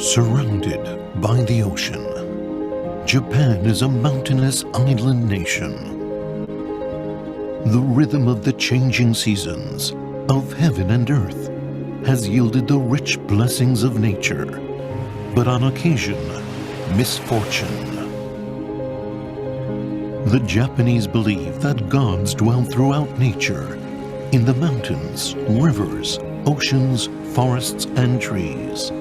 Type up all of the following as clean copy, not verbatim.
Surrounded by the ocean, Japan is a mountainous island nation. The rhythm of the changing seasons, of heaven and earth, has yielded the rich blessings of nature, but on occasion, misfortune. The Japanese believe that gods dwell throughout nature, in the mountains, rivers, oceans, forests, and trees.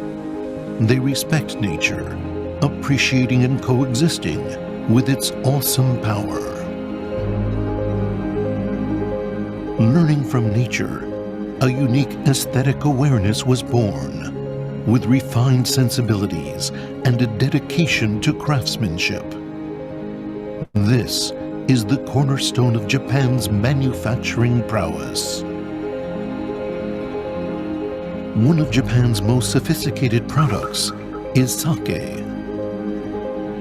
They respect nature, appreciating and coexisting with its awesome power. Learning from nature, a unique aesthetic awareness was born, with refined sensibilities and a dedication to craftsmanship. This is the cornerstone of Japan's manufacturing prowess. One of Japan's most sophisticated products is sake.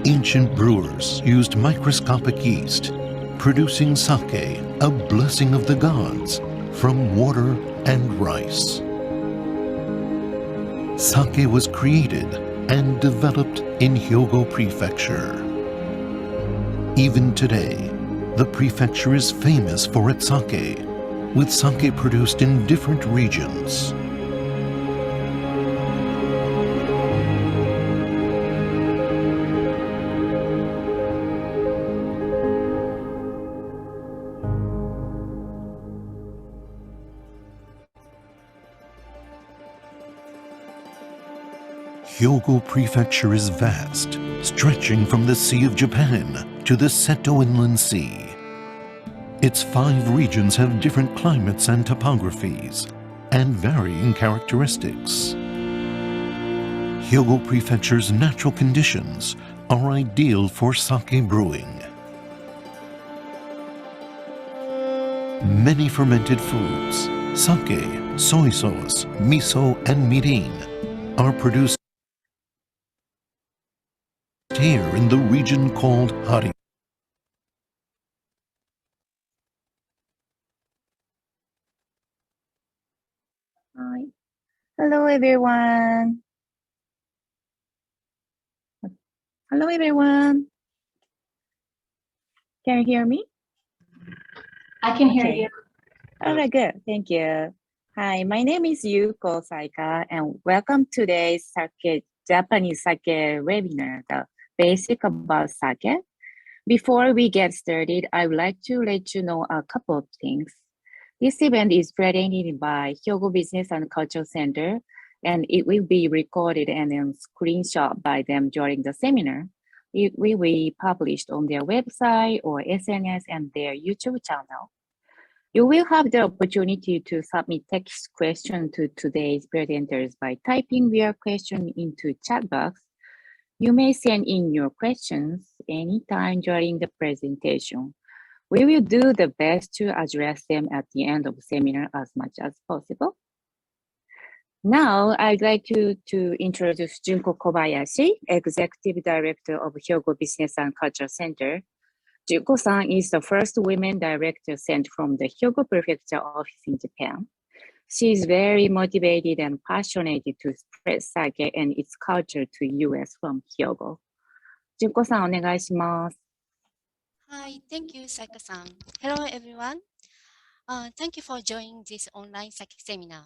Ancient brewers used microscopic yeast, producing sake, a blessing of the gods, from water and rice. Sake was created and developed in Hyogo Prefecture. Even today, the prefecture is famous for its sake, with sake produced in different regions. Hyogo Prefecture is vast, stretching from the Sea of Japan to the Seto Inland Sea. Its 5 regions have different climates and topographies, and varying characteristics. Hyogo Prefecture's natural conditions are ideal for sake brewing. Many fermented foods, sake, soy sauce, miso, and mirin, are produced here in the region called Hari. Hi. Hello, everyone. Hello, everyone. Can you hear me? I can hear you. All right, good. Thank you. Hi, my name is Yuko Saika, and welcome to today's Japanese sake webinar, the basic about sake. Before we get started, I would like to let you know a couple of things. This event is presented by Hyogo Business and Cultural Center, and it will be recorded and then screenshot by them during the seminar. It will be published on their website or SNS and their YouTube channel. You will have the opportunity to submit text questions to today's presenters by typing your question into chat box. You may send in your questions anytime during the presentation. We will do the best to address them at the end of the seminar as much as possible. Now, I'd like to introduce Junko Kobayashi, Executive Director of Hyogo Business and Cultural Center. Junko-san is the first women director sent from the Hyogo Prefecture office in Japan. She is very motivated and passionate to spread sake and its culture to US from Hyogo. Junko-san, お願いします。Hi, thank you, Saika-san. Hello, everyone. Thank you for joining this online sake seminar.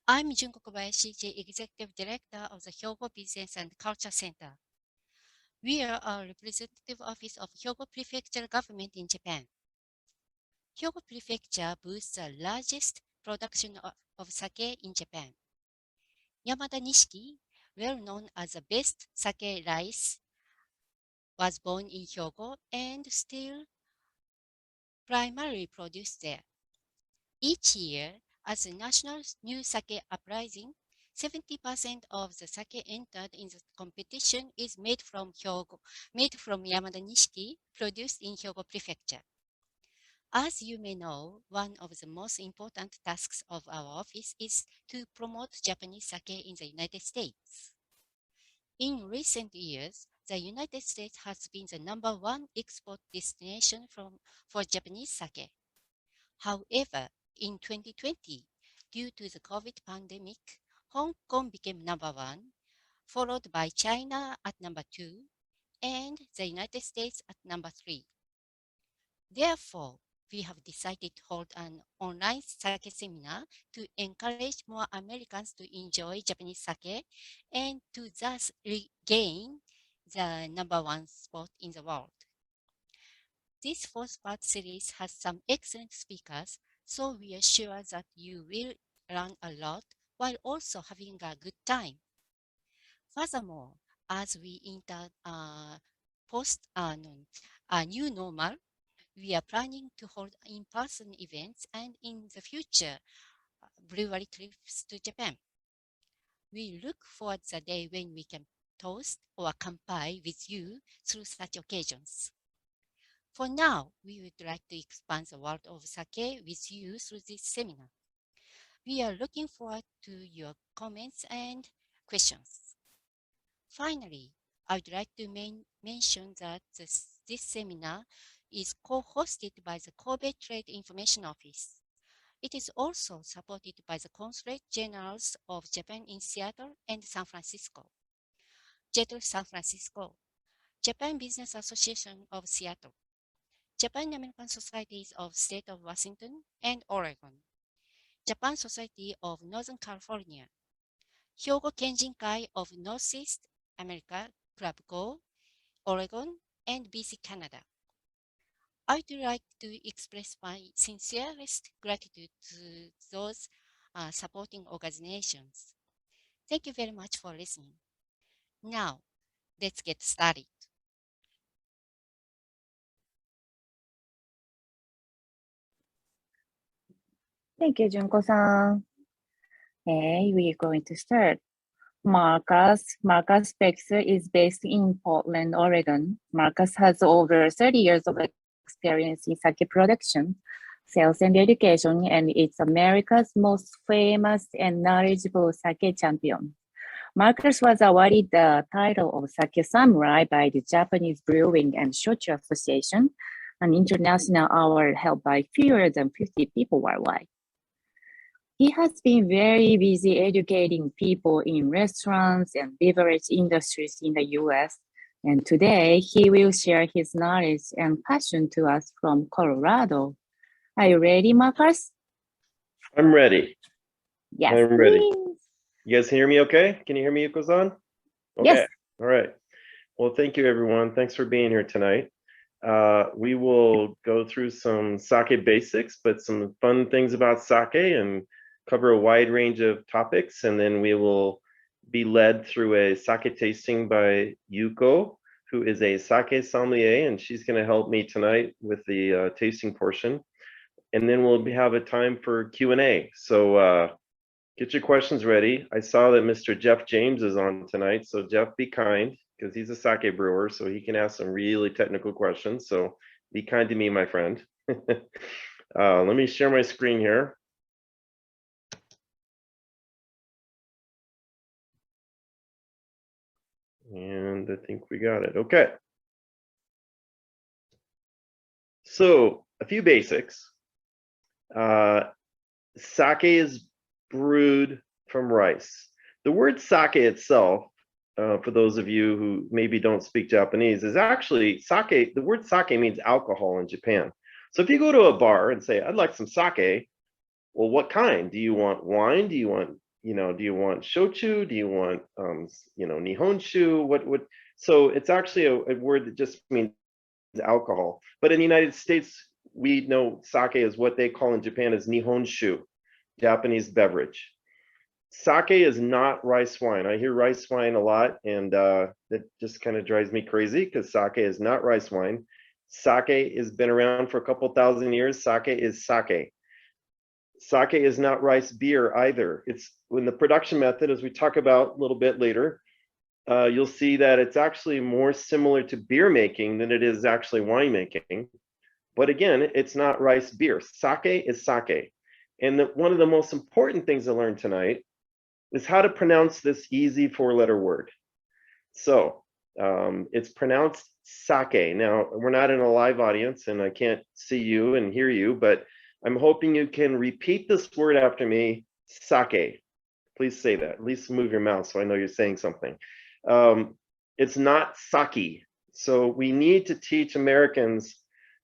I'm Junko Kobayashi, the Executive Director of the Hyogo Business and Culture Center. We are a representative office of Hyogo Prefecture government in Japan. Hyogo Prefecture boasts the largest production of sake in Japan. Yamada Nishiki, well known as the best sake rice, was born in Hyogo and still primarily produced there. Each year, as the national new sake uprising, 70% of the sake entered in the competition is made from Yamada Nishiki, produced in Hyogo Prefecture. As you may know, one of the most important tasks of our office is to promote Japanese sake in the United States. In recent years, the United States has been the #1 export destination for Japanese sake. However, in 2020, due to the COVID pandemic, Hong Kong became #1, followed by China at number 2, and the United States at number 3. Therefore, we have decided to hold an online sake seminar to encourage more Americans to enjoy Japanese sake and to thus regain the #1 spot in the world. This 4th-part series has some excellent speakers, so we are sure that you will learn a lot while also having a good time. Furthermore, as we enter post new normal, we are planning to hold in-person events and in the future, brewery trips to Japan. We look forward to the day when we can toast or kanpai with you through such occasions. For now, we would like to expand the world of sake with you through this seminar. We are looking forward to your comments and questions. Finally, I would like to mention that this seminar is co-hosted by the Kobe Trade Information Office. It is also supported by the Consulate Generals of Japan in Seattle and San Francisco, JETRO San Francisco, Japan Business Association of Seattle, Japan American Societies of State of Washington and Oregon, Japan Society of Northern California, Hyogo Kenjinkai of Northeast America, Club Go, Oregon, and BC, Canada. I would like to express my sincerest gratitude to those supporting organizations. Thank you very much for listening. Now, let's get started. Thank you, Junko-san. Okay, we're going to start. Marcus Pakiser is based in Portland, Oregon. Marcus has over 30 years of experience in sake production, sales, and education, and is America's most famous and knowledgeable sake champion. Marcus was awarded the title of Sake Samurai by the Japanese Brewing and Shochu Association, an international award held by fewer than 50 people worldwide. He has been very busy educating people in restaurants and beverage industries in the US, and today he will share his knowledge and passion to us from Colorado. Are you ready, Marcus? I'm ready. Yes, I'm ready. please. You guys hear me okay? Can you hear me, Yuko-san? Okay. Yes. All right. Well, thank you, everyone. Thanks for being here tonight. We will go through some sake basics, but some fun things about sake and cover a wide range of topics. And then we will be led through a sake tasting by Yuko, who is a sake sommelier, and she's going to help me tonight with the tasting portion. And then we'll have a time for Q&A. So get your questions ready. I saw that Mr. Jeff James is on tonight. So Jeff, be kind, because he's a sake brewer, so he can ask some really technical questions. So be kind to me, my friend. Let me share my screen here. And I think we got it. Okay. So a few basics. Sake is brewed from rice. The word sake itself, for those of you who maybe don't speak Japanese, is actually sake. The word sake means alcohol in Japan. So if you go to a bar and say, I'd like some sake, well, what kind? Do you want wine? Do you want, do you want shochu? Do you want, nihonshu? What? So it's actually a word that just means alcohol. But in the United States, we know sake is what they call in Japan as nihonshu, Japanese beverage. Sake is not rice wine. I hear rice wine a lot, and that just kind of drives me crazy because sake is not rice wine. Sake has been around for a couple thousand years. Sake is sake. Sake is not rice beer either. It's in the production method, as we talk about a little bit later, you'll see that it's actually more similar to beer making than it is actually wine making. But again, it's not rice beer. Sake is sake. And one of the most important things to learn tonight is how to pronounce this easy 4-letter word. So it's pronounced sake. Now, we're not in a live audience and I can't see you and hear you, but I'm hoping you can repeat this word after me, sake. Please say that. At least move your mouth so I know you're saying something. It's not sake. So we need to teach Americans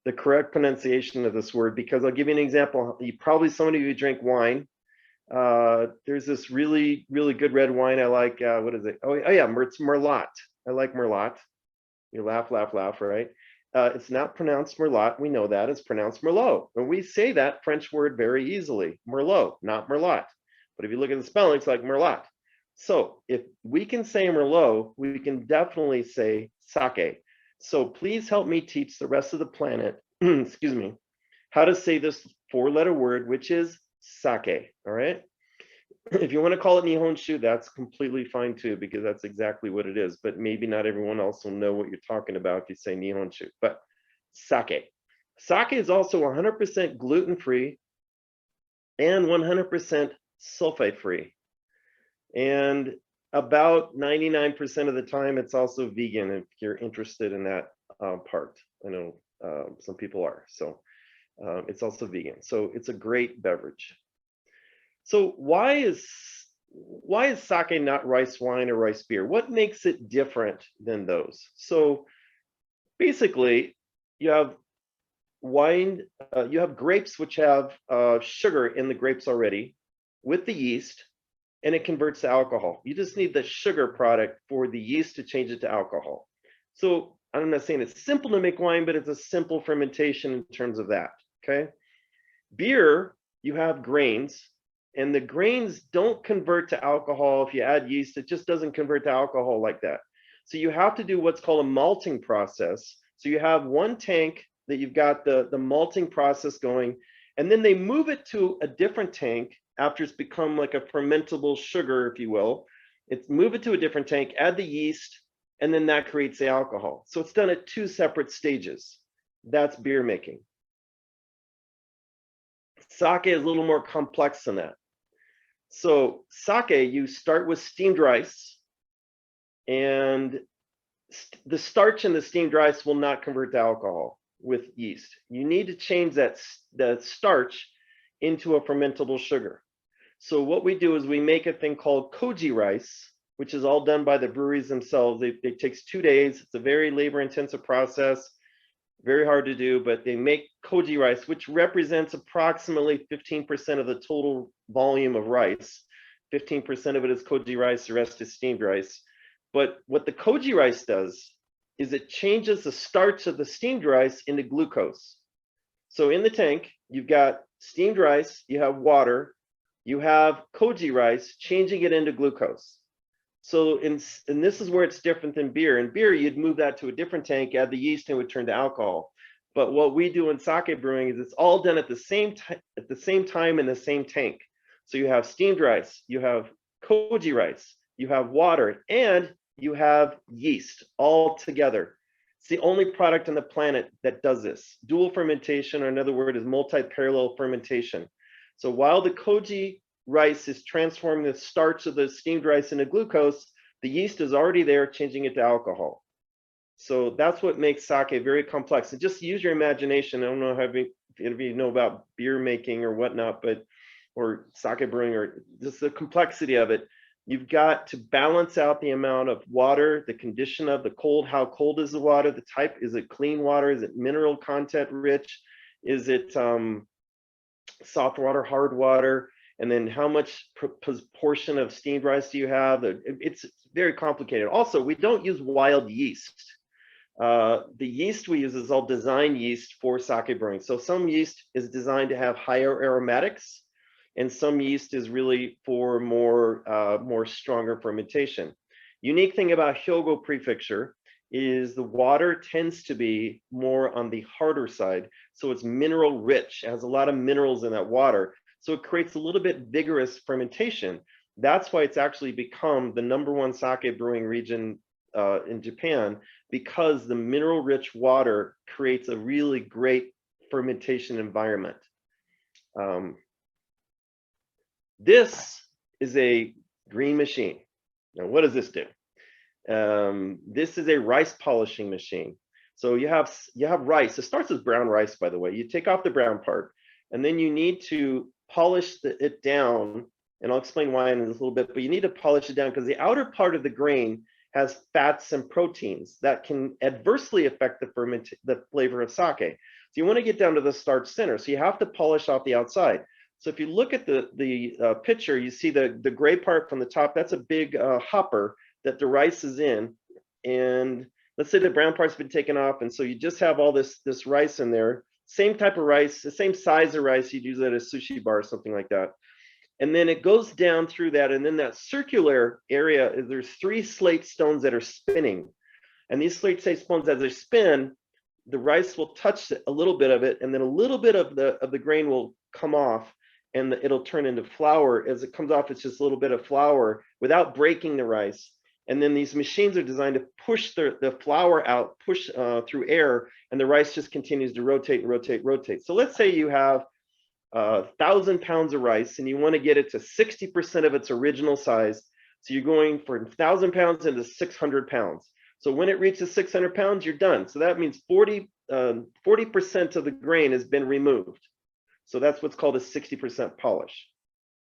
the correct pronunciation of this word, because I'll give you an example. Probably some of you drink wine. There's this really, really good red wine I like. What is it? Oh yeah, it's Merlot. I like Merlot. You laugh, right? It's not pronounced Merlot. We know that. It's pronounced Merlot. And we say that French word very easily. Merlot, not Merlot. But if you look at the spelling, it's like Merlot. So if we can say Merlot, we can definitely say sake. So please help me teach the rest of the planet, excuse me, how to say this 4-letter word, which is sake, all right? If you want to call it Nihonshu, that's completely fine too, because that's exactly what it is. But maybe not everyone else will know what you're talking about if you say Nihonshu. But sake. Sake is also 100% gluten-free and 100% sulfite-free. And about 99% of the time, it's also vegan if you're interested in that part. I know some people are. So it's also vegan. So it's a great beverage. So why is sake not rice wine or rice beer? What makes it different than those? So basically, you have wine, you have grapes which have sugar in the grapes already with the yeast, and it converts to alcohol. You just need the sugar product for the yeast to change it to alcohol. So I'm not saying it's simple to make wine, but it's a simple fermentation in terms of that, okay? Beer, you have grains, and the grains don't convert to alcohol. If you add yeast, it just doesn't convert to alcohol like that. So you have to do what's called a malting process. So you have one tank that you've got the malting process going, and then they move it to a different tank after it's become like a fermentable sugar, if you will. It's move it to a different tank, add the yeast, and then that creates the alcohol. So it's done at 2 separate stages. That's beer making. Sake is a little more complex than that. So sake, you start with steamed rice, and the starch in the steamed rice will not convert to alcohol with yeast. You need to change that starch into a fermentable sugar. So what we do is we make a thing called Koji Rice, which is all done by the breweries themselves. It takes 2 days. It's a very labor-intensive process. Very hard to do, but they make Koji rice, which represents approximately 15% of the total volume of rice. 15% of it is Koji rice, the rest is steamed rice. But what the Koji rice does is it changes the starch of the steamed rice into glucose. So in the tank, you've got steamed rice, you have water, you have Koji rice, changing it into glucose. So and this is where it's different than beer. In beer, you'd move that to a different tank, add the yeast, and it would turn to alcohol. But what we do in sake brewing is it's all done at the same time in the same tank. So you have steamed rice, you have Koji rice, you have water, and you have yeast all together. It's the only product on the planet that does this. Dual fermentation, or another word is multi-parallel fermentation. So while the Koji rice is transforming the starch of the steamed rice into glucose, the yeast is already there, changing it to alcohol. So that's what makes sake very complex. And just use your imagination. I don't know if you know about beer making or whatnot, or sake brewing, or just the complexity of it. You've got to balance out the amount of water, the condition of the cold. How cold is the water? The type, is it clean water? Is it mineral content rich? Is it soft water, hard water? And then how much proportion of steamed rice do you have? It's very complicated. Also, we don't use wild yeast. The yeast we use is all design yeast for sake brewing. So some yeast is designed to have higher aromatics, and some yeast is really for more stronger fermentation. Unique thing about Hyogo Prefecture is the water tends to be more on the harder side. So it's mineral rich, it has a lot of minerals in that water. So it creates a little bit vigorous fermentation. That's why it's actually become the #1 sake brewing region in Japan, because the mineral-rich water creates a really great fermentation environment. This is a green machine. Now, what does this do? This is a rice polishing machine. So you have rice. It starts with brown rice, by the way. You take off the brown part, and then you need to polish it down, and I'll explain why in a little bit, but you need to polish it down because the outer part of the grain has fats and proteins that can adversely affect the flavor of sake. So you want to get down to the starch center. So you have to polish off the outside. So if you look at the picture, you see the gray part from the top. That's a big hopper that the rice is in. And let's say the brown part's been taken off, and so you just have all this rice in there. Same type of rice, the same size of rice you'd use at a sushi bar or something like that. And then it goes down through that, and then that circular area is there's 3 slate stones that are spinning. And these slate stones, as they spin, the rice will touch a little bit of it, and then a little bit of the grain will come off, and it'll turn into flour. As it comes off, it's just a little bit of flour without breaking the rice. And then these machines are designed to push the flour out, push through air, and the rice just continues to rotate and rotate, rotate. So let's say you have 1,000 pounds of rice and you want to get it to 60% of its original size. So you're going for 1,000 pounds into 600 pounds. So when it reaches 600 pounds, you're done. So that means 40% of the grain has been removed. So that's what's called a 60% polish.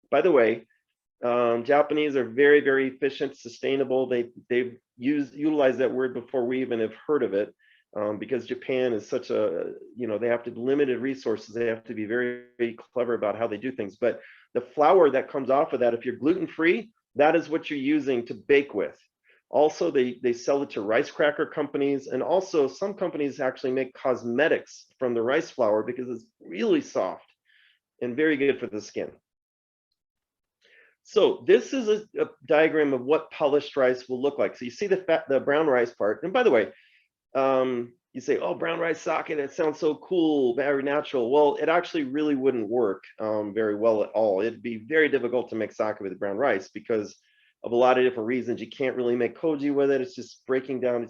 By the way, Japanese are very, very efficient, sustainable. They've utilized that word before we even have heard of it, because Japan is such a, they have to limited resources. They have to be very, very clever about how they do things. But the flour that comes off of that, if you're gluten-free, that is what you're using to bake with. Also, they sell it to rice cracker companies, and also some companies actually make cosmetics from the rice flour because it's really soft and very good for the skin. So this is a diagram of what polished rice will look like. So you see the brown rice part. And by the way, you say, oh, brown rice sake, that sounds so cool, very natural. Well, it actually really wouldn't work very well at all. It'd be very difficult to make sake with brown rice because of a lot of different reasons. You can't really make koji with it. It's just breaking down.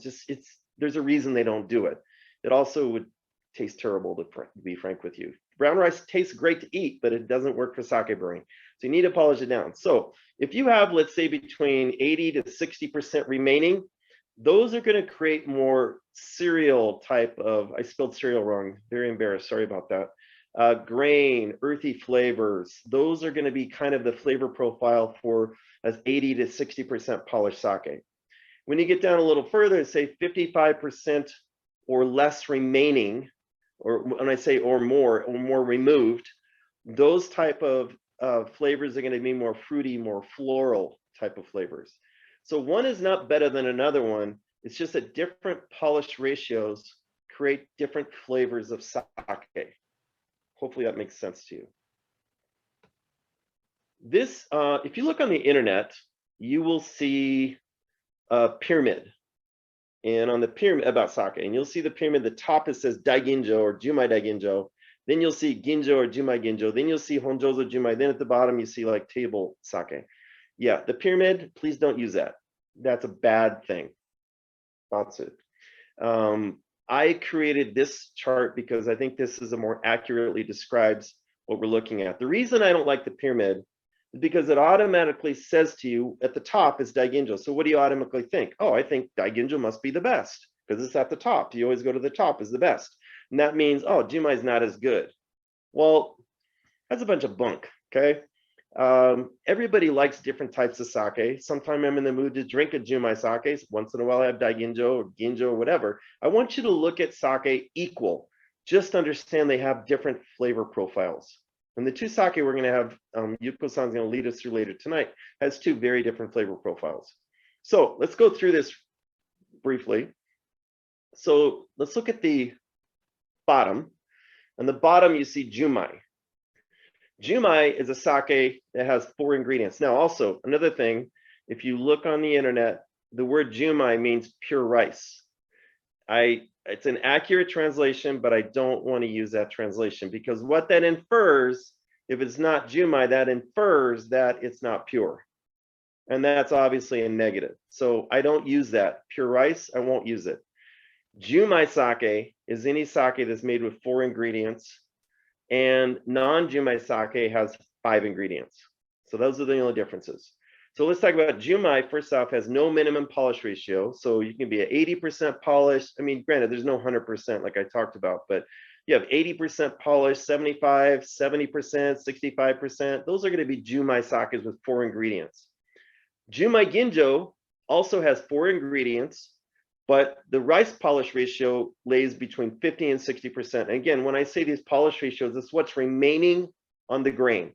There's a reason they don't do it. It also would taste terrible, to be frank with you. Brown rice tastes great to eat, but it doesn't work for sake brewing. So you need to polish it down. So if you have, let's say, between 80 to 60% remaining, those are going to create more cereal type of, I spelled cereal wrong, very embarrassed, sorry about that. Grain, earthy flavors, those are going to be kind of the flavor profile for as 80 to 60% polished sake. When you get down a little further, say 55% or less remaining, or when I say or more removed, those type of flavors are going to be more fruity, more floral type of flavors. So one is not better than another one. It's just that different polish ratios create different flavors of sake. Hopefully that makes sense to you. This, if you look on the internet, you will see a pyramid. And on the pyramid about sake, and you'll see the pyramid, the top it says daiginjo or jumai daiginjo. Then you'll see ginjo or jumai ginjo. Then you'll see honjozo jumai. Then at the bottom, you see like table sake. Yeah, the pyramid, please don't use that. That's a bad thing. That's it. I created this chart because I think this is a more accurately describes what we're looking at. The reason I don't like the pyramid is because it automatically says to you at the top is daiginjo. So what do you automatically think? Oh, I think daiginjo must be the best because it's at the top. You always go to the top is the best. And that means, oh, jumai is not as good. Well, that's a bunch of bunk, okay? Everybody likes different types of sake. Sometimes I'm in the mood to drink a jumai sake. Once in a while I have daiginjo or ginjo or whatever. I want you to look at sake equal. Just understand they have different flavor profiles. And the two sake we're going to have, Yuko-san's going to lead us through later tonight, has two very different flavor profiles. So let's go through this briefly. So let's look at the bottom. On the bottom, you see jumai. Jumai is a sake that has 4 ingredients. Now, also, another thing, if you look on the internet, the word jumai means pure rice. It's an accurate translation, but I don't want to use that translation because what that infers, if it's not jumai, that infers that it's not pure. And that's obviously a negative. So I don't use that. Pure rice, I won't use it. Jumai sake is any sake that's made with 4 ingredients. And non-jumai sake has 5 ingredients. So those are the only differences. So let's talk about jumai. First off, has no minimum polish ratio. So you can be at 80% polished. I mean, granted, there's no 100% like I talked about, but you have 80% polished, 75, 70%, 65%. Those are going to be jumai sakes with 4 ingredients. Jumai ginjo also has 4 ingredients, but the rice polish ratio lays between 50 and 60%. And again, when I say these polish ratios, it's what's remaining on the grain.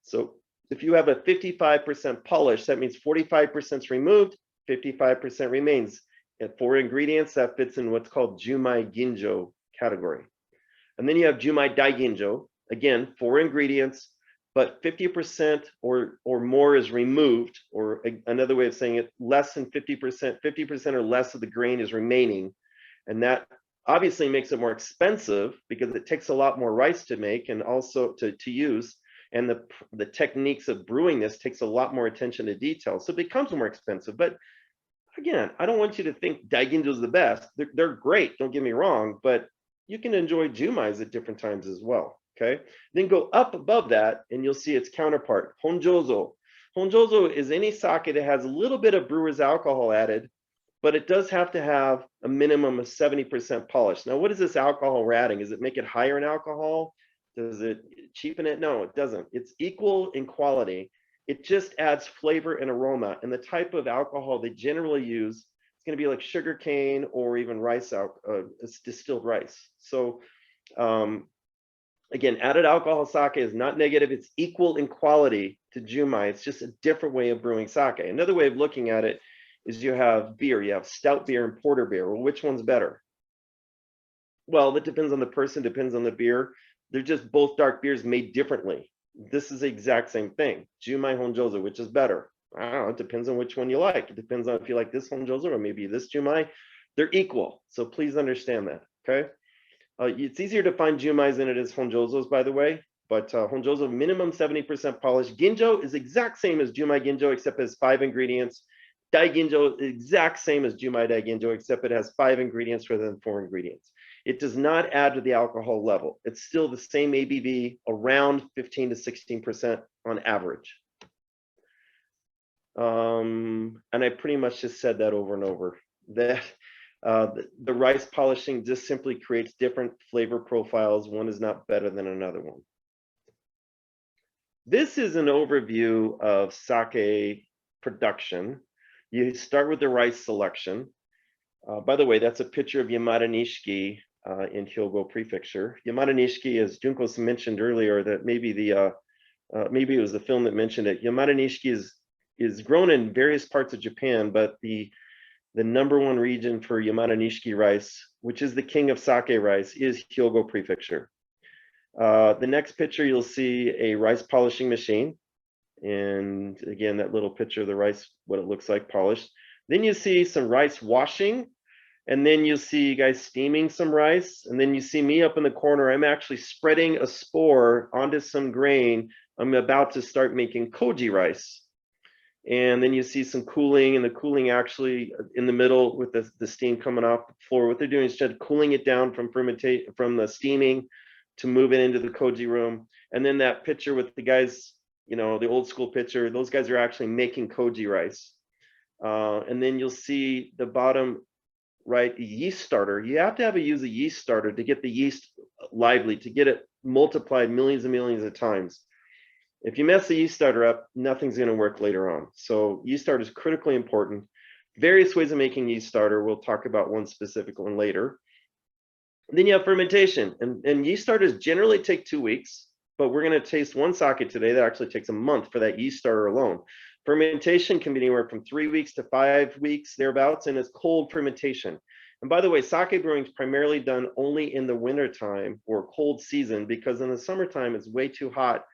So if you have a 55% polish, that means 45% is removed, 55% remains. At 4 ingredients, that fits in what's called Jumai Ginjo category. And then you have Jumai Daiginjo, again, 4 ingredients, but 50% or more is removed, or another way of saying it, less than 50%, 50% or less of the grain is remaining. And that obviously makes it more expensive because it takes a lot more rice to make and also to use. And the techniques of brewing this takes a lot more attention to detail. So it becomes more expensive. But again, I don't want you to think Daiginjo is the best. They're great, don't get me wrong, but you can enjoy Jumais at different times as well, okay? Then go up above that and you'll see its counterpart, Honjozo. Honjozo is any sake that has a little bit of brewer's alcohol added, but it does have to have a minimum of 70% polish. Now, what is this alcohol we're adding? Does it make it higher in alcohol? Does it cheapen it? No, it doesn't. It's equal in quality. It just adds flavor and aroma. And the type of alcohol they generally use, it's going to be like sugar cane or even rice, distilled rice. So again, added alcohol sake is not negative. It's equal in quality to Jumai. It's just a different way of brewing sake. Another way of looking at it is you have beer. You have stout beer and porter beer. Well, which one's better? Well, that depends on the person, depends on the beer. They're just both dark beers made differently. This is the exact same thing. Jumai Honjozo, which is better? I don't know. It depends on which one you like. It depends on if you like this Honjozo or maybe this Jumai. They're equal. So please understand that, okay? It's easier to find Jumais than it is Honjozos, by the way. But Honjozo, minimum 70% polish. Ginjo is exact same as Jumai Ginjo, except it has 5 ingredients. Daiginjo, exact same as Jumai Daiginjo, except it has 5 ingredients rather than 4 ingredients. It does not add to the alcohol level. It's still the same ABV, around 15 to 16% on average. And I pretty much just said that over and over. That the rice polishing just simply creates different flavor profiles. One is not better than another one. This is an overview of sake production. You start with the rice selection. By the way, that's a picture of Yamada Nishiki in Hyogo Prefecture. Yamada Nishiki, as Junko mentioned earlier, that maybe maybe it was the film that mentioned it. Yamada Nishiki is grown in various parts of Japan, but the #1 region for Yamada Nishiki rice, which is the king of sake rice, is Hyogo Prefecture. The next picture, you'll see a rice polishing machine. And again, that little picture of the rice, what it looks like polished. Then you see some rice washing. And then you'll see you guys steaming some rice. And then you see me up in the corner. I'm actually spreading a spore onto some grain. I'm about to start making Koji rice. And then you see some cooling, and the cooling actually in the middle with the steam coming off the floor. What they're doing is instead cooling it down from the steaming to move it into the Koji room. And then that picture with the guys, you know, the old school picture, those guys are actually making Koji rice. And then you'll see the bottom right, yeast starter. You have to use a yeast starter to get the yeast lively, to get it multiplied millions and millions of times. If you mess the yeast starter up, nothing's going to work later on. So yeast starter is critically important. Various ways of making yeast starter. We'll talk about one specific one later. And then you have fermentation, and yeast starters generally take 2 weeks, but we're going to taste one sake today that actually takes a month for that yeast starter alone. Fermentation can be anywhere from 3 weeks to 5 weeks, thereabouts, and it's cold fermentation. And by the way, sake brewing is primarily done only in the wintertime or cold season, because in the summertime, it's way too hot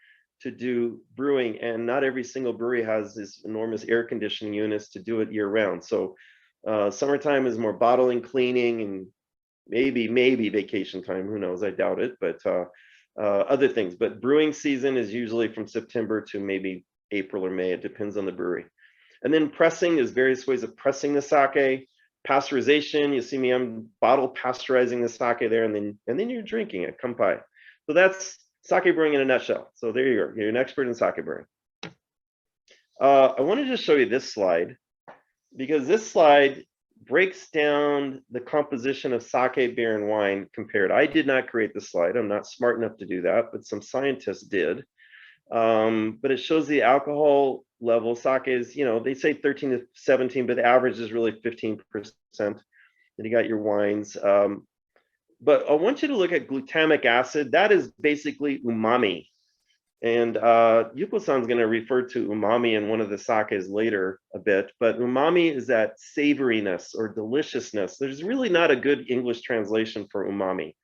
to do brewing, and not every single brewery has this enormous air conditioning units to do it year round. So summertime is more bottling, cleaning, and maybe vacation time. Who knows? I doubt it, but other things. But brewing season is usually from September to maybe April or May. It depends on the brewery. And then pressing, there's various ways of pressing the sake. Pasteurization, you see me, I'm bottle pasteurizing the sake there, and then you're drinking it, kanpai. So that's sake brewing in a nutshell. So there you go, you're an expert in sake brewing. I wanted to show you this slide, because this slide breaks down the composition of sake, beer, and wine compared. I did not create the slide. I'm not smart enough to do that, but some scientists did. but it shows the alcohol level. Sake is, they say 13 to 17, but the average is really 15%. Then you got your wines. But I want you to look at glutamic acid. That is basically umami. And Yuko-san's going to refer to umami in one of the sakes later a bit, but umami is that savoriness or deliciousness. There's really not a good English translation for umami.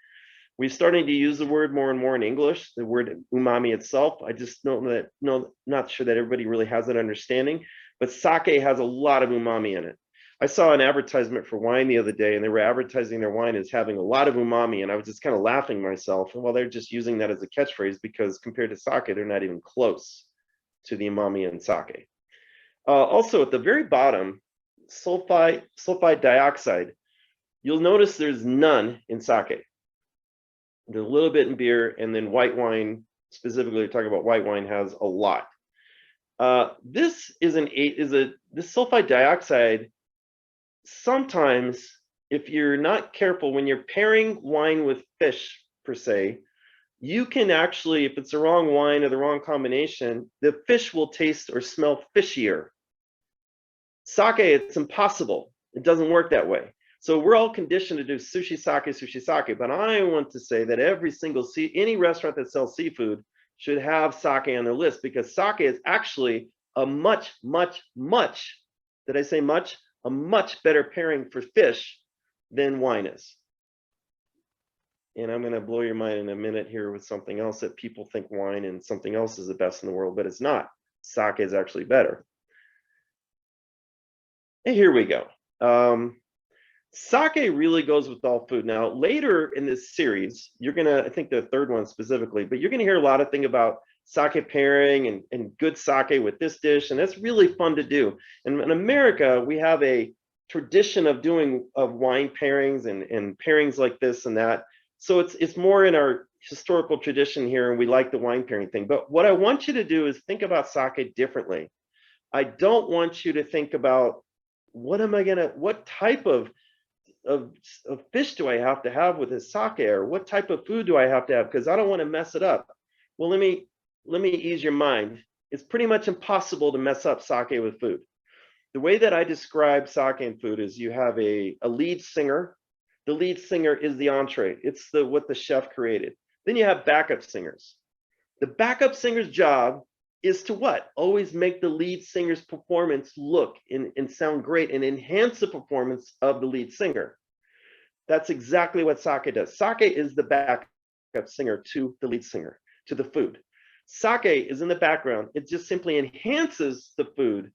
We're starting to use the word more and more in English, the word umami itself. I just not sure that everybody really has that understanding, but sake has a lot of umami in it. I saw an advertisement for wine the other day, and they were advertising their wine as having a lot of umami, and I was just kind of laughing myself. And well, they're just using that as a catchphrase because compared to sake, they're not even close to the umami in sake. Also, at the very bottom, sulfide dioxide. You'll notice there's none in sake. There's a little bit in beer, and then white wine, specifically talking about white wine, has a lot. This sulfide dioxide. Sometimes, if you're not careful, when you're pairing wine with fish per se, you can actually, if it's the wrong wine or the wrong combination, the fish will taste or smell fishier. Sake, it's impossible. It doesn't work that way. So we're all conditioned to do sushi sake, but I want to say that any restaurant that sells seafood should have sake on their list, because sake is actually a much, did I say much? A much better pairing for fish than wine is. And I'm going to blow your mind in a minute here with something else, that people think wine and something else is the best in the world, but it's not. Sake is actually better. And here we go. Sake really goes with all food. Now, later in this series, you're going to, I think the third one specifically, but you're going to hear a lot of things about sake pairing and good sake with this dish, and that's really fun to do. And in America, we have a tradition of wine pairings and pairings like this and that. So it's more in our historical tradition here, and we like the wine pairing thing. But what I want you to do is think about sake differently. I don't want you to think about what type of fish do I have to have with this sake, or what type of food do I have to have, because I don't want to mess it up. Well, let me ease your mind. It's pretty much impossible to mess up sake with food. The way that I describe sake and food is you have a lead singer. The lead singer is the entree. It's what the chef created. Then you have backup singers. The backup singer's job is to what? Always make the lead singer's performance look and sound great and enhance the performance of the lead singer. That's exactly what sake does. Sake is the backup singer to the lead singer, to the food. Sake is in the background. It just simply enhances the food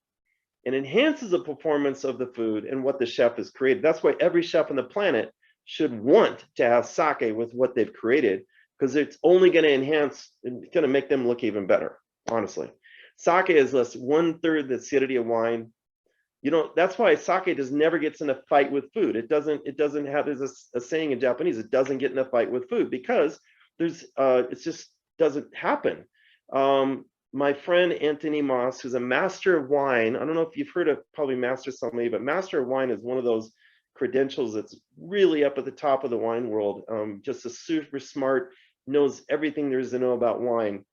and enhances the performance of the food and what the chef has created. That's why every chef on the planet should want to have sake with what they've created, because it's only going to enhance and going to make them look even better, honestly. Sake is less 1/3 the acidity of wine. That's why sake never gets in a fight with food. It doesn't have, there's a saying in Japanese, it doesn't get in a fight with food, because it just doesn't happen. My friend Anthony Moss, who's a master of wine, I don't know if you've heard of probably Master Sommelier, but Master of Wine is one of those credentials that's really up at the top of the wine world. Just a super smart, knows everything there is to know about wine.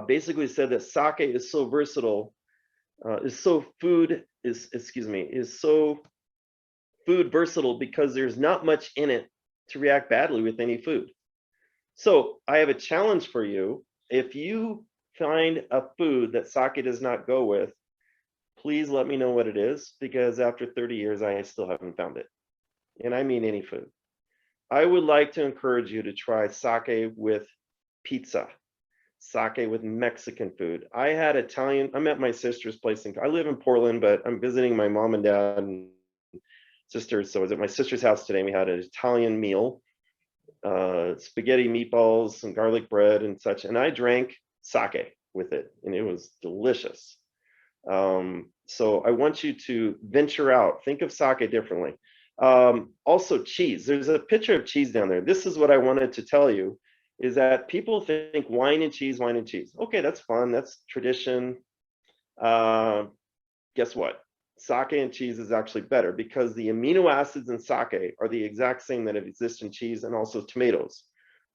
Basically said that sake is so versatile, is so food versatile, because there's not much in it to react badly with any food. So I have a challenge for you. If you find a food that sake does not go with, please let me know what it is, because after 30 years, I still haven't found it. And I mean any food. I would like to encourage you to try sake with pizza, sake with Mexican food. I'm at my sister's place. I live in Portland, but I'm visiting my mom and dad and sisters. So I was at my sister's house today, and we had an Italian meal, spaghetti meatballs, some garlic bread and such. And I drank sake with it, and it was delicious. So I want you to venture out, think of sake differently. Also cheese. There's a picture of cheese down there. This is what I wanted to tell you, is that people think wine and cheese. Okay, that's fun. That's tradition. Guess what? Sake and cheese is actually better, because the amino acids in sake are the exact same that exist in cheese, and also tomatoes.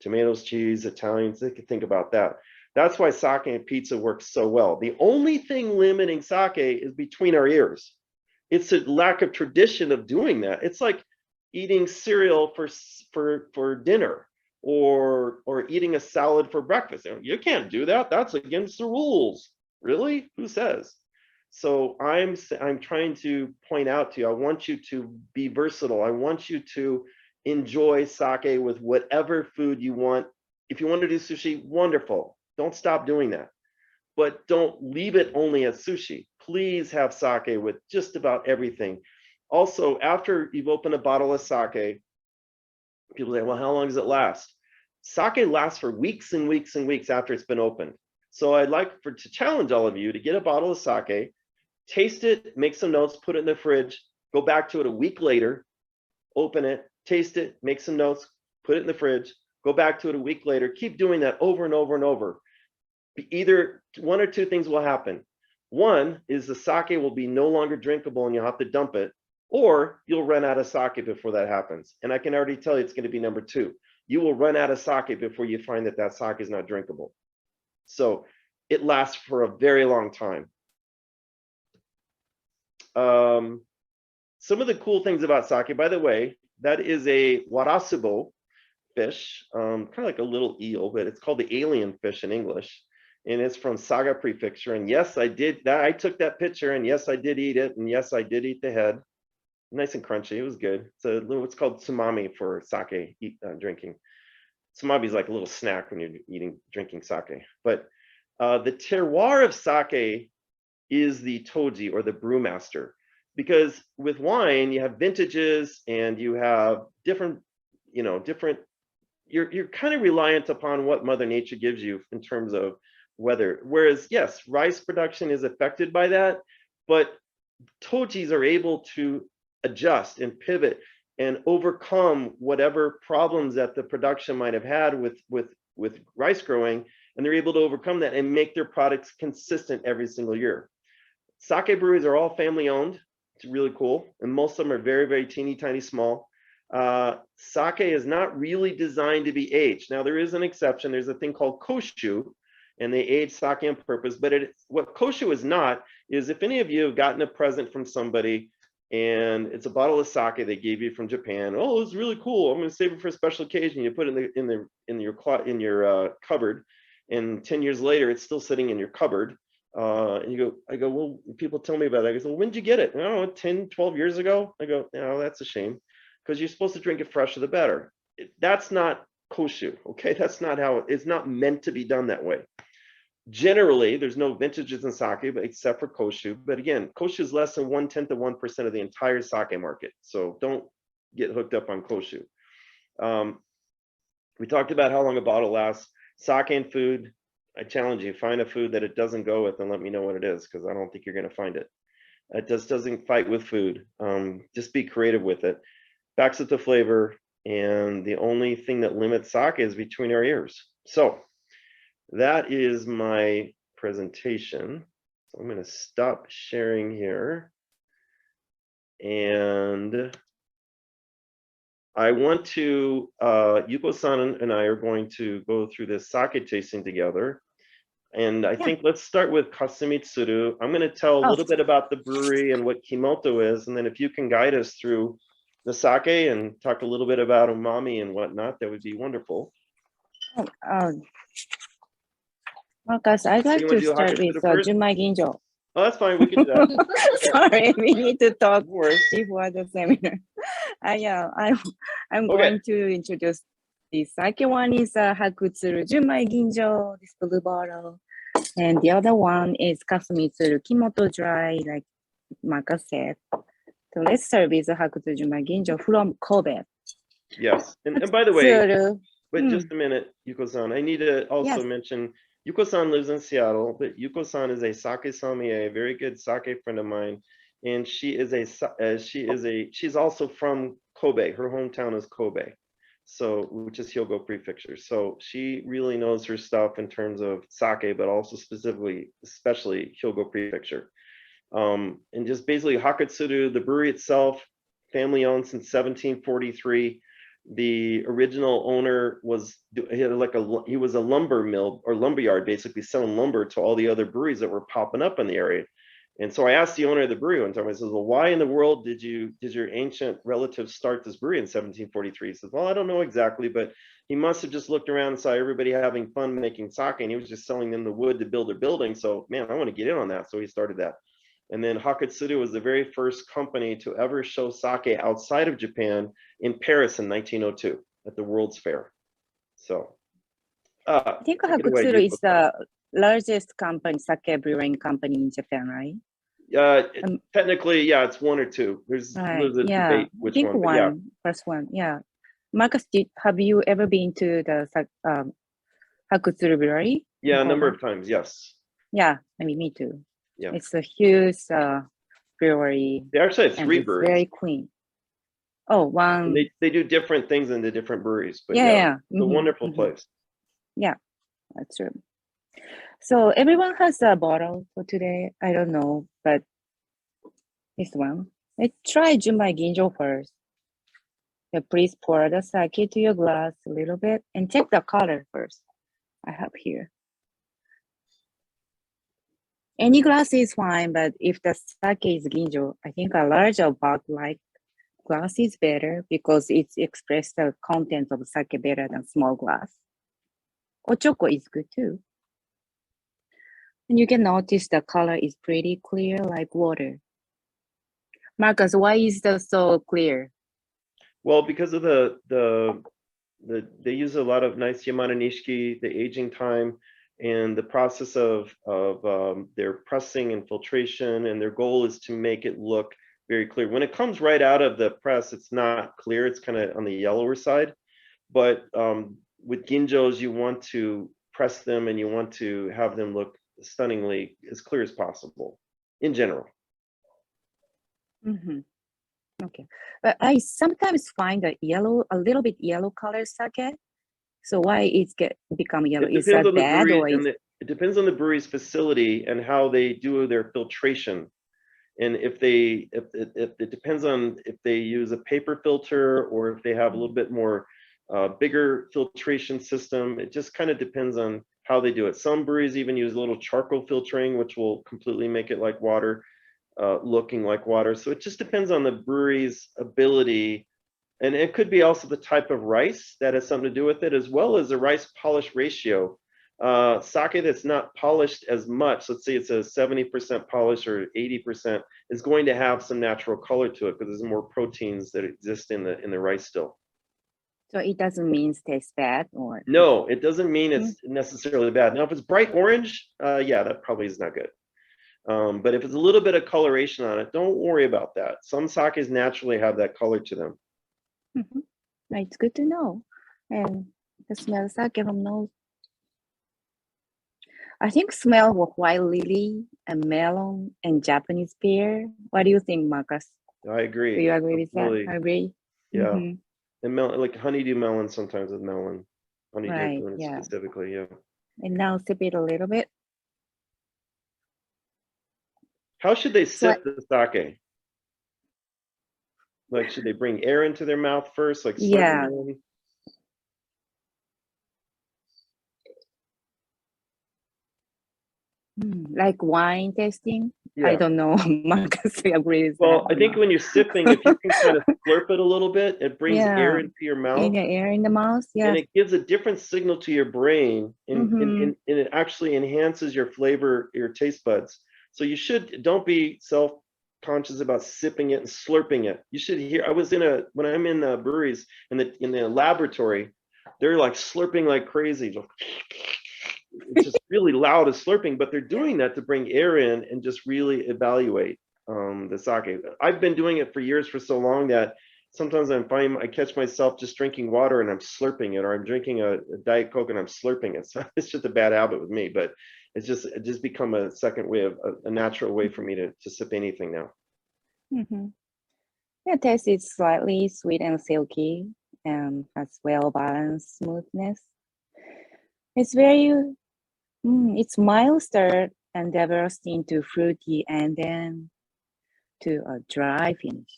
Tomatoes, cheese, Italians, they could think about that. That's why sake and pizza works so well. The only thing limiting sake is between our ears. It's a lack of tradition of doing that. It's like eating cereal for dinner or eating a salad for breakfast. You can't do that. That's against the rules. Really? Who says? So I'm trying to point out to you, I want you to be versatile. I want you to enjoy sake with whatever food you want. If you want to do sushi, wonderful. Don't stop doing that. But don't leave it only at sushi. Please have sake with just about everything. Also, after you've opened a bottle of sake, people say, well, how long does it last? Sake lasts for weeks and weeks and weeks after it's been opened. So I'd like to challenge all of you to get a bottle of sake, taste it, make some notes, put it in the fridge, go back to it a week later, open it, taste it, make some notes, put it in the fridge, go back to it a week later, keep doing that over and over and over. Either one or two things will happen. One is the sake will be no longer drinkable and you'll have to dump it, or you'll run out of sake before that happens. And I can already tell you it's going to be number two. You will run out of sake before you find that that sake is not drinkable. So it lasts for a very long time. Some of the cool things about sake, by the way, that is a warasubo fish, kind of like a little eel, but it's called the alien fish in English. And it's from Saga Prefecture. And yes, I did that. I took that picture, and yes, I did eat it. And yes, I did eat the head. Nice and crunchy. It was good. It's a little, it's called tsumami for sake drinking. Tsumami is like a little snack when you're drinking sake. But the terroir of sake is the toji, or the brewmaster, because with wine you have vintages and you have different, you're kind of reliant upon what Mother Nature gives you in terms of weather. Whereas yes, rice production is affected by that, but tojis are able to adjust and pivot and overcome whatever problems that the production might have had with rice growing, and they're able to overcome that and make their products consistent every single year. Sake breweries are all family owned. It's really cool, and most of them are very, very teeny tiny small. Sake is not really designed to be aged. Now there is an exception. There's a thing called koshu, and they age sake on purpose. But what koshu is not is, if any of you have gotten a present from somebody and it's a bottle of sake they gave you from Japan. Oh, it's really cool. I'm going to save it for a special occasion. You put it in your cupboard, and 10 years later it's still sitting in your cupboard. And I go, well, people tell me about it. I go, well, when did you get it? I don't know, 10, 12 years ago. I go, no, that's a shame, because you're supposed to drink it fresher the better. That's not koshu, okay? That's not how it's not meant to be done that way. Generally, there's no vintages in sake, but except for koshu. But again, koshu is less than 1/10 of 1% of the entire sake market. So don't get hooked up on koshu. We talked about how long a bottle lasts. Sake and food. I challenge you, find a food that it doesn't go with and let me know what it is, because I don't think you're going to find it. It just doesn't fight with food. Just be creative with it. Backs up the flavor, and the only thing that limits sake is between our ears. So that is my presentation. So I'm going to stop sharing here. And I want to, Yuko-san and I are going to go through this sake tasting together. And I think let's start with Kasumitsuru. I'm going to tell a little bit about the brewery and what Kimoto is. And then if you can guide us through the sake and talk a little bit about umami and whatnot, that would be wonderful. Marcus, I'd like to start with Junmai Ginjo. Oh, that's fine. We can do that. Sorry, we need to talk before the seminar. I'm going to introduce the sake. One is Hakutsuru Junmai Ginjo, this blue bottle. And the other one is Kasumitsuru Kimoto Dry, like Marcus said. So let's start with Hakutsuru Junmai Ginjo from Kobe. Yes. And by the way, but just a minute, Yuko-san, I need to also mention, Yuko-san lives in Seattle, but Yuko-san is a sake sommelier, a very good sake friend of mine, and she's also from Kobe. Her hometown is Kobe, so which is Hyogo Prefecture. So she really knows her stuff in terms of sake, but also especially Hyogo Prefecture. And just basically Hakutsuru, the brewery itself, family owned since 1743. the original owner was he was a lumber mill or lumberyard, basically selling lumber to all the other breweries that were popping up in the area. And so I asked the owner of the brewery one time, I says, well, why in the world did your ancient relatives start this brewery in 1743? He says, well, I don't know exactly, but he must have just looked around and saw everybody having fun making sake, and he was just selling them the wood to build their building. So, man, I want to get in on that. So he started that. And then Hakutsuru was the very first company to ever show sake outside of Japan in Paris in 1902 at the World's Fair. So, I think take it away, Hakutsuru is Yuko-san. the largest company, sake brewing company in Japan, right? Technically, yeah, it's one or two. There's a Yeah, debate I which think one, but yeah. first one, yeah. Marcus, have you ever been to the Hakutsuru Brewery? Yeah, a in number Kobe? of times, yes. Yeah, I mean, me too. Yeah. It's a huge brewery. They actually have and 3 it's breweries. very clean. Oh, one. And they do different things in the different breweries, but Yeah. it's a wonderful place. Yeah, that's true. So everyone has a bottle for today. I don't know, but this one. Let's try Junmai Ginjo first. Please pour the sake to your glass a little bit and check the color first. I have here. Any glass is fine, but if the sake is ginjo, I think a larger bottle-like glass is better because it's expressed the content of sake better than small glass. Ochoko is good too. And you can notice the color is pretty clear like water. Marcus, why is that so clear? Well, because of they use a lot of nice Yamana Nishiki, the aging time, and the process of their pressing and filtration, and their goal is to make it look very clear. When it comes right out of the press, it's not clear. It's kind of on the yellower side. But with ginjos, you want to press them and you want to have them look stunningly as clear as possible in general. Okay, but I sometimes find a little bit yellow color sake. So why it's become yellow? Is that bad or it depends on the brewery's facility and how they do their filtration. And if it depends on if they use a paper filter or if they have a little bit more bigger filtration system. It just kind of depends on how they do it. Some breweries even use a little charcoal filtering, which will completely make it like water, looking like water. So it just depends on the brewery's ability. And it could be also the type of rice that has something to do with it, as well as the rice polish ratio. Sake that's not polished as much, let's say it's a 70% polish or 80%, is going to have some natural color to it because there's more proteins that exist in the rice still. So it doesn't mean it tastes bad, or no, it doesn't mean it's necessarily bad. Now, if it's bright orange, yeah, that probably is not good. But if it's a little bit of coloration on it, don't worry about that. Some sakes naturally have that color to them. It's good to know. And the smell sake from nose. I think smell of white lily and melon and Japanese pear. What do you think, Marcus? I agree. Do you agree with Absolutely. that? I agree. Yeah. And melon, like honeydew melon, sometimes with melon. Honeydew Right, melon yeah. specifically, yeah. And now sip it a little bit. How should they sip the sake? Like, should they bring air into their mouth first? Like, Yeah. Like wine tasting? Yeah. I don't know. Marcus agrees. Well, I think when you're sipping, if you can kind of slurp it a little bit, it brings air into your mouth. Air in the mouth, yeah. And it gives a different signal to your brain, and it actually enhances your flavor, your taste buds. So you don't be self-conscious about sipping it and slurping it. You should hear. When I'm in the breweries in the laboratory, they're like slurping like crazy. It's just really loud as slurping, but they're doing that to bring air in and just really evaluate the sake. I've been doing it for years, for so long that sometimes I catch myself just drinking water and I'm slurping it, or I'm drinking a Diet Coke and I'm slurping it. So it's just a bad habit with me, but it just become a second way of a natural way for me to sip anything now. The taste is slightly sweet and silky and has well-balanced smoothness. It's it's milder and develops into fruity and then to a dry finish.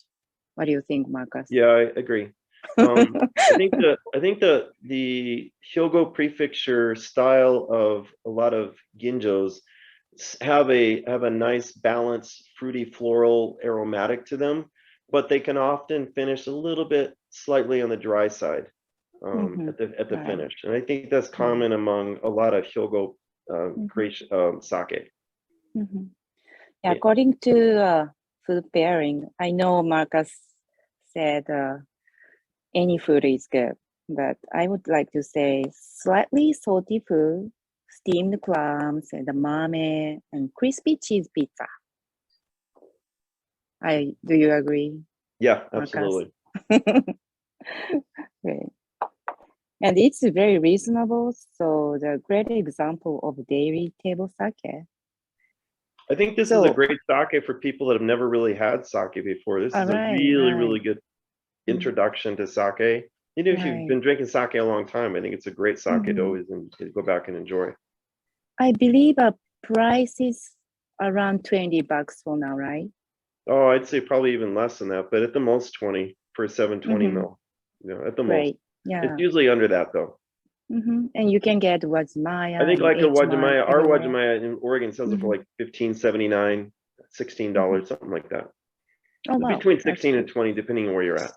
What do you think, Marcus? Yeah, I agree. I think the Hyogo prefecture style of a lot of ginjos have a nice balanced fruity floral aromatic to them, but they can often finish a little bit slightly on the dry side at the Right. finish, and I think that's common among a lot of Hyogo sake. Yeah, Yeah. according to food pairing, I know Marcus said any food is good, but I would like to say slightly salty food, steamed clams, and the mame, and crispy cheese pizza. Do you agree, Yeah, Marcus? absolutely. Great. And it's very reasonable, so the great example of daily table sake. I think this is a great sake for people that have never really had sake before. This is a really good introduction to sake. You know, if you've been drinking sake a long time, I think it's a great sake to always to go back and enjoy. I believe a price is around $20 for now, right? Oh, I'd say probably even less than that, but at the most 20 for 720 mil. You know, at the most. Yeah. It's usually under that though. And you can get Wajimaya. I think like a Wajimaya, our everywhere. Wajimaya in Oregon sells it for like $15.79, $16, something like that. Oh, wow. Between 16 and 20, depending on where you're at.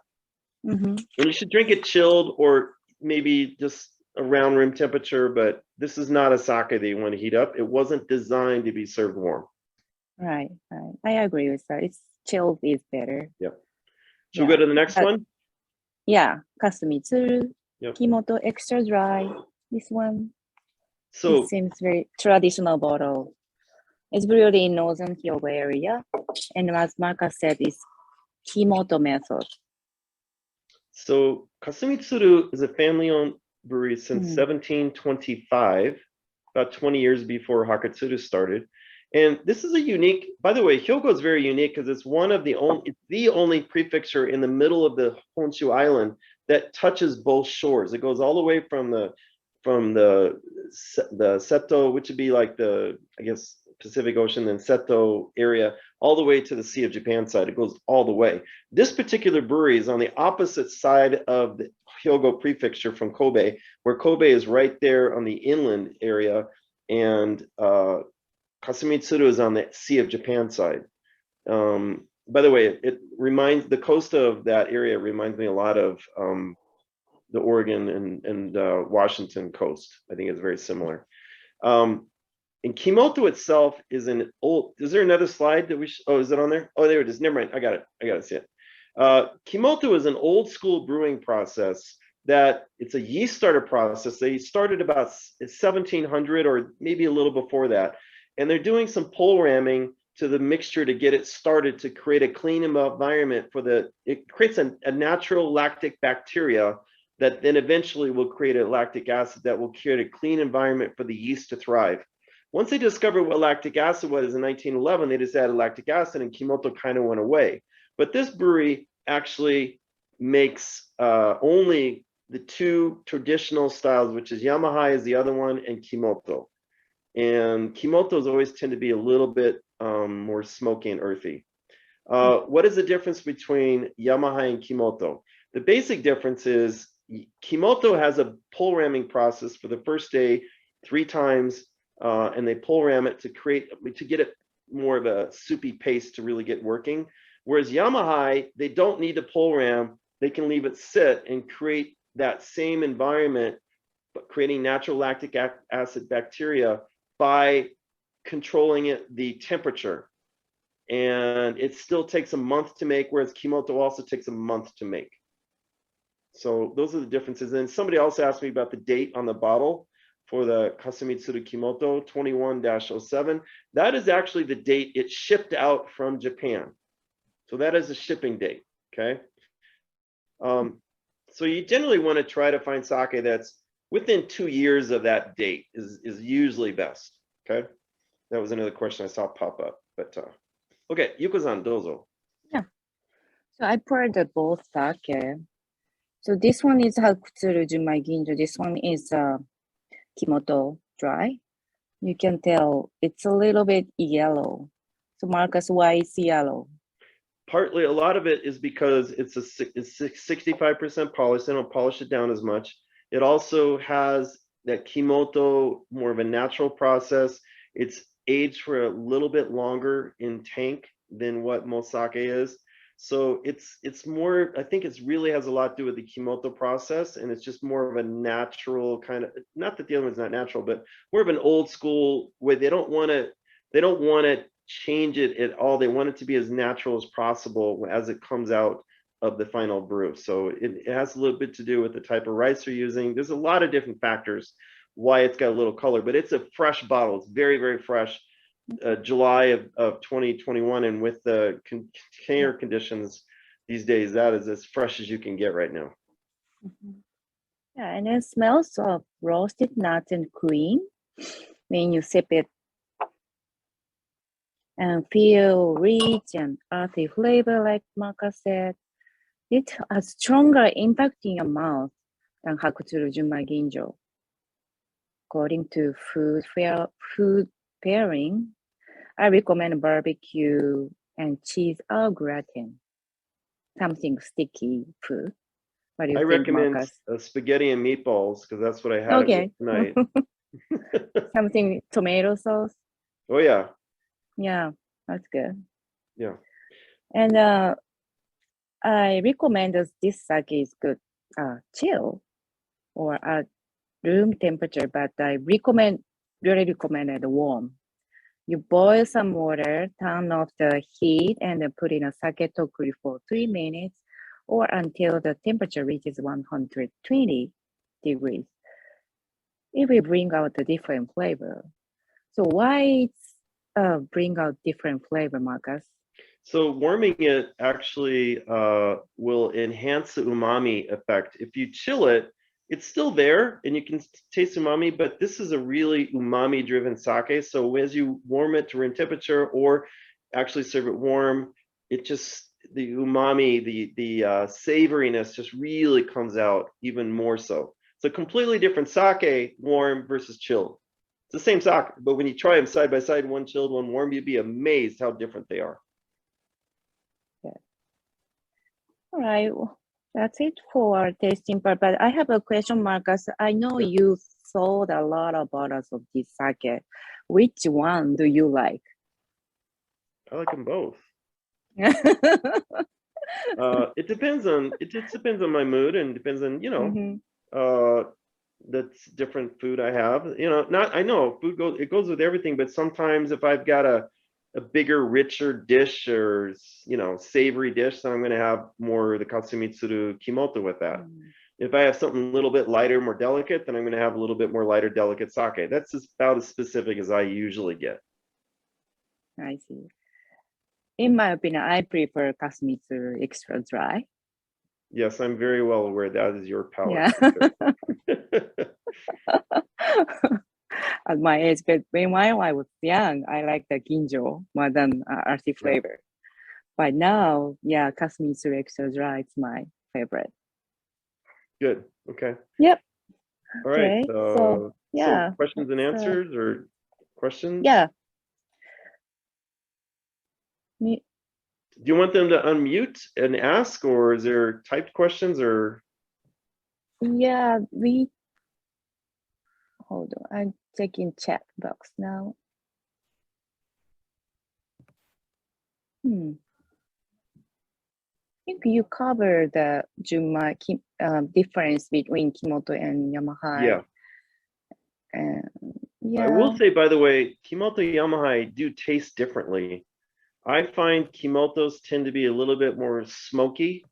Mm-hmm. And you should drink it chilled or maybe just around room temperature, but this is not a sake that you want to heat up. It wasn't designed to be served warm. Right. I agree with that. It's chilled is better. Yep. Should we go to the next one? Yeah, Kasumitsuru, Yep. Kimoto Extra Dry. This one. So it seems very traditional bottle. It's brewed in northern Hyogo area, and as Marcus said, it's Kimoto method. So Kasumitsuru is a family-owned brewery since 1725, about 20 years before Hakutsuru started. And this is a unique, by the way, Hyogo is very unique because it's the only prefecture in the middle of the Honshu Island that touches both shores. It goes all the way from the Seto, which would be like the, I guess, Pacific Ocean and Seto area, all the way to the Sea of Japan side. It goes all the way. This particular brewery is on the opposite side of the Hyogo prefecture from Kobe, where Kobe is right there on the inland area, and Kasumitsuru is on the Sea of Japan side. By the way, the coast of that area reminds me a lot of the Oregon and Washington coast. I think it's very similar. And Kimoto itself is an old, is there another slide that is it on there? Oh, there it is. Never mind. I got it. I got to see it. Kimoto is an old school brewing process that it's a yeast starter process. They started about 1700 or maybe a little before that. And they're doing some pole ramming to the mixture to get it started to create a clean environment it creates a natural lactic bacteria that then eventually will create a lactic acid that will create a clean environment for the yeast to thrive. Once they discovered what lactic acid was in 1911, they just added lactic acid and Kimoto kind of went away. But this brewery actually makes only the two traditional styles, which is Yamaha is the other one and Kimoto. And Kimoto's always tend to be a little bit more smoky and earthy. What is the difference between Yamaha and Kimoto? The basic difference is Kimoto has a pole ramming process for the first day 3 times, and they pole ram it to get it more of a soupy paste to really get working. Whereas Yamaha, they don't need to pole ram. They can leave it sit and create that same environment, but creating natural lactic acid bacteria by controlling the temperature. And it still takes a month to make, whereas Kimoto also takes a month to make. So those are the differences. And somebody else asked me about the date on the bottle for the Kasumitsuru Kimoto 21-07. That is actually the date it shipped out from Japan. So that is a shipping date, okay? So you generally want to try to find sake that's within 2 years of that date is usually best, okay? That was another question I saw pop up, but okay, Yuko-san, dozo. Yeah. So I poured both sake. So this one is Hakutsuru Junmai Ginjo. This one is Kimoto Dry. You can tell it's a little bit yellow. So Marcus, why is yellow? Partly, a lot of it is because it's 65% polished. They don't polish it down as much. It also has that Kimoto, more of a natural process. It's aged for a little bit longer in tank than what most sake is. So it's more, I think it's really has a lot to do with the Kimoto process, and it's just more of a natural kind of, not that the other one's not natural, but more of an old school way. They don't want to change it at all. They want it to be as natural as possible as it comes out of the final brew. So it has a little bit to do with the type of rice you're using. There's a lot of different factors why it's got a little color, but it's a fresh bottle. It's very, very fresh. July of 2021, and with the container conditions these days, that is as fresh as you can get right now. Yeah, and it smells of roasted nuts and cream when you sip it, and feel rich and earthy flavor, like Marcus said. It has stronger impact in your mouth than Hakutsuru Junmai Ginjo. According to food pairing, I recommend barbecue and cheese au gratin, something sticky food. What do you I think, recommend Marcus? spaghetti and meatballs, because that's what I had Okay. tonight. Something tomato sauce. Oh yeah. Yeah, that's good. Yeah. And I recommend this sake is good chill or at room temperature, but I really recommend it warm. You boil some water, turn off the heat, and then put in a sake tokuri for 3 minutes or until the temperature reaches 120 degrees. It will bring out a different flavor. So why it's bring out different flavor, Marcus? So warming it actually will enhance the umami effect. If you chill it, it's still there and you can taste umami, but this is a really umami driven sake. So as you warm it to room temperature or actually serve it warm, it just, the umami, the savoriness just really comes out even more so. It's a completely different sake, warm versus chilled. It's the same sake, but when you try them side by side, one chilled, one warm, you'd be amazed how different they are. All right, well, that's it for our tasting part. But I have a question, Marcus. I know you sold a lot of bottles of this sake. Which one do you like? I like them both. It depends on my mood, and depends on, you know, that's different food I have. You know, I know food goes with everything, but sometimes if I've got a bigger, richer dish, or, you know, savory dish, then I'm going to have more the Katsumitsuru Kimoto with that. If I have something a little bit lighter, more delicate, then I'm going to have a little bit more lighter, delicate sake. That's about as specific as I usually get. I see. In my opinion, I prefer Katsumitsuru Extra Dry. Yes, I'm very well aware that is your palate. Yeah. At my age, but when I was young, I liked the ginjo more than earthy flavor. But now, yeah, Katsumitsuru Extra Dry is my favorite. Good. Okay. Yep. All right. Okay. So yeah. So questions and answers, or questions? Yeah. Do you want them to unmute and ask, or is there typed questions, or? Yeah, hold on. I'm checking chat box now. I think you covered the Junmai difference between Kimoto and Yamaha. Yeah. Yeah. I will say, by the way, Kimoto Yamaha do taste differently. I find Kimotos tend to be a little bit more smoky,